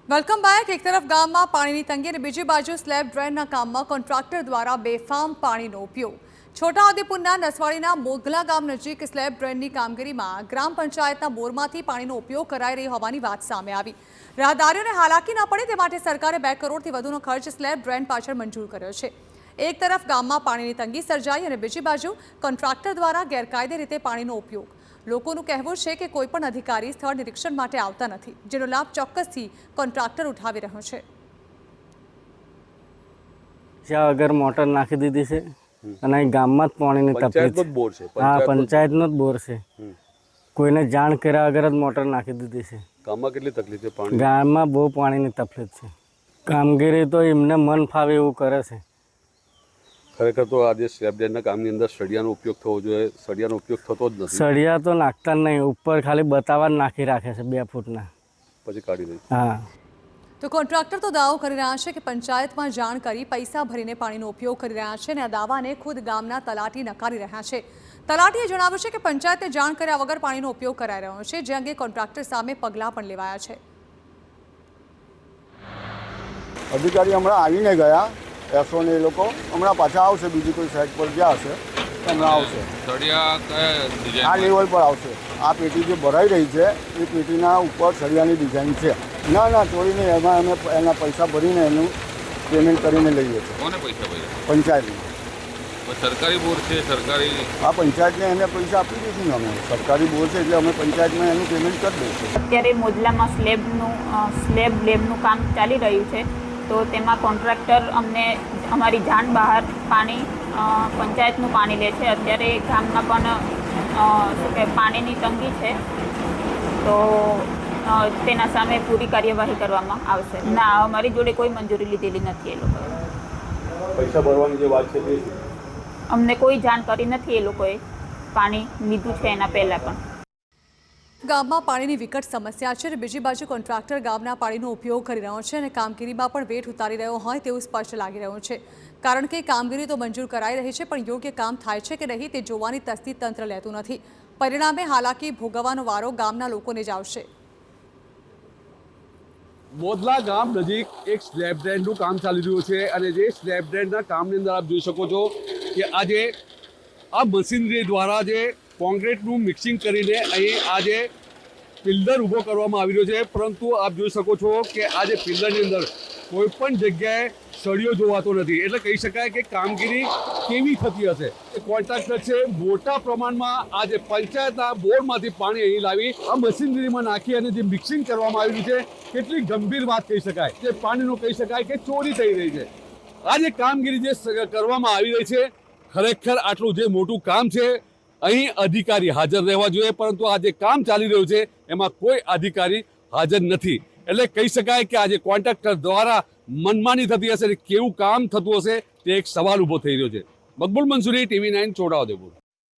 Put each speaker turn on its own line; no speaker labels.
Welcome back. એક તરફ ગામમાં પાણીની તંગી અને બીજી બાજુ સ્લેબ ડ્રેનના કામમાં કોન્ટ્રાક્ટર દ્વારા બેફામ પાણીનો ઉપયોગ। છોટાઉદેપુરના નસવાડીના મોગલા ગામ નજીક સ્લેબ ડ્રેનની કામગીરીમાં ગ્રામ પંચાયતના બોરમાંથી પાણીનો ઉપયોગ કરાઈ રહ્યો હોવાની વાત સામે આવી। રાહદારીઓને હાલાકી ન પડે તે માટે સરકારે 2 કરોડથી વધુનો ખર્ચ સ્લેબ ડ્રેન પાછળ મંજૂર કર્યો છે। એક તરફ ગામમાં પાણીની તંગી સર્જાઈ અને બીજી બાજુ કોન્ટ્રાક્ટર દ્વારા ગેરકાયદે રીતે પાણીનો ઉપયોગ। લોકોનું કહેવું છે કે કોઈપણ અધિકારી સ્થળ નિરીક્ષણ માટે આવતા નથી, જેનો લાભ ચોક્કસથી કોન્ટ્રાક્ટર ઉઠાવી રહ્યો છે।
જ્યાં અગર મોટર નાખી દીધી છે અને ગામમાં જ પાણીની તકલીફ છે। હા, પંચાયતનો જ બોર છે। કોઈને જાણ કર્યા વગર જ મોટર નાખી દીધી છે।
ગામમાં કેટલી તકલીફ છે પાણી?
ગામમાં બહુ પાણીની તકલીફ છે। કામગીરી તો એમને મન ફાવે એવું કરે છે।
ખરેખર તો આજે સ્લેબ ડ્રેનના કામની અંદર સળિયાનો ઉપયોગ થવો જોઈએ, સળિયાનો ઉપયોગ થતો જ નથી।
સળિયા તો નાખતા જ નહીં, ઉપર ખાલી બતાવવા જ નાખી રાખે છે 2 ફૂટના,
પછી કાઢી દે।
હા,
તો કોન્ટ્રાક્ટર તો દાવો કરી રહ્યા છે કે પંચાયતમાં જાણ કરી પૈસા ભરીને પાણીનો ઉપયોગ કરી રહ્યા છે અને આ દાવાને ખુદ ગામના તલાટી નકારી રહ્યા છે। તલાટીએ જણાવ્યું છે કે પંચાયતે જાણ કર્યા વગર પાણીનો ઉપયોગ કરાઈ રહ્યો છે, જે અંગે કોન્ટ્રાક્ટર સામે પગલાં પણ લેવાયા છે।
અધિકારી હમણાં આવીને ગયા, એસો ને એ લોકો હમણાં પાછા આવશે, બીજી કોઈ સાઈડ પર ગયા હશે હમણાં આવશે। આ લેવલ પર આવશે। આ પેટી જે ભરાઈ રહી છે એ પેટીના ઉપર સળિયાની ડિઝાઇન છે। ના ચોરીને એમાં અમે એના પૈસા ભરીને એનું પેમેન્ટ કરીને લઈએ છીએ।
કોને પૈસા ભર્યા?
પંચાયતને।
સરકારી બોર છે, સરકારી
આ પંચાયતને એને પૈસા આપી દીધું ને અમે, સરકારી બોર છે એટલે અમે પંચાયતમાં એનું પેમેન્ટ કરી દઈશું।
અત્યારે મોજલામાં સ્લેબ લેબનું કામ ચાલી રહ્યું છે, તો તેમાં કોન્ટ્રાક્ટર અમને અમારી જાણ બહાર પાણી પંચાયતનું પાણી લે છે। અત્યારે ગામમાં પણ શું કે પાણીની તંગી છે, તો તેના સામે પૂરી કાર્યવાહી કરવામાં આવશે। ના, અમારી જોડે કોઈ મંજૂરી લીધેલી નથી એ લોકોએ।
પૈસા ભરવાની જે વાત છે તે
અમને કોઈ જાણકારી નથી એ લોકોએ પાણી લીધું છે એના પહેલાં પણ।
ગામમાં પાણીની વિકટ સમસ્યા છે અને બીજી બાજુ કોન્ટ્રાક્ટર ગામના પાણીનો ઉપયોગ કરી રહ્યો છે અને કામગીરીમાં પણ વેઠ ઉતારી રહ્યો હોય તેવું સ્પષ્ટ લાગી રહ્યું છે, કારણ કે કામગીરી તો મંજૂર કરાઈ રહી છે, પણ યોગ્ય કામ થાય છે કે નહીં તે જોવાની તસ્દી તંત્ર લેતું નથી। પરિણામે હાલાકી ભોગવવાનો વારો ગામના લોકોને જ આવશે।
મોદલા ગામ નજીક એક સ્લેબ ડ્રેનનું કામ ચાલી રહ્યું છે અને જે સ્લેબ ડ્રેનના કામની અંદર આપ જોઈ શકો છો કે આજે આ મશીનરી દ્વારા જે કોન્ક્રીટનું મિક્સિંગ કરીને અહીં આજે પિલ્લર ઊભો કરવામાં આવી રહ્યો છે, પરંતુ આપ જોઈ શકો છો કે આજે પિલ્લરની અંદર કોઈ પણ જગ્યાએ સળિયો જોવાતો નથી। એટલે કહી શકાય કે કામગીરી કેવી થતી હશે। એ કોન્ટ્રાક્ટર છે મોટા પ્રમાણમાં આજે પંચાયતના બોરમાંથી પાણી અહીં લાવી આ મશીનરીમાં નાખી અને જે મિક્સિંગ કરવામાં આવ્યું છે, કેટલી ગંભીર વાત કહી શકાય, જે પાણીનું કહી શકાય કે ચોરી થઈ રહી છે। આ જે કામગીરી જે કરવામાં આવી રહી છે, ખરેખર આટલું જે મોટું કામ છે, અહીં અધિકારી હાજર રહેવા જોઈએ, પરંતુ આ જે કામ ચાલી રહ્યું છે એમાં કોઈ અધિકારી હાજર નથી। એટલે કહી શકાય કે આજે કોન્ટ્રાક્ટર દ્વારા મનમાની થતી હશે, કેવું કામ થતું હશે તે એક સવાલ ઊભો થઈ રહ્યો છે। મકબૂલ મંસૂરી, TV9 છોટાઉદેપુર।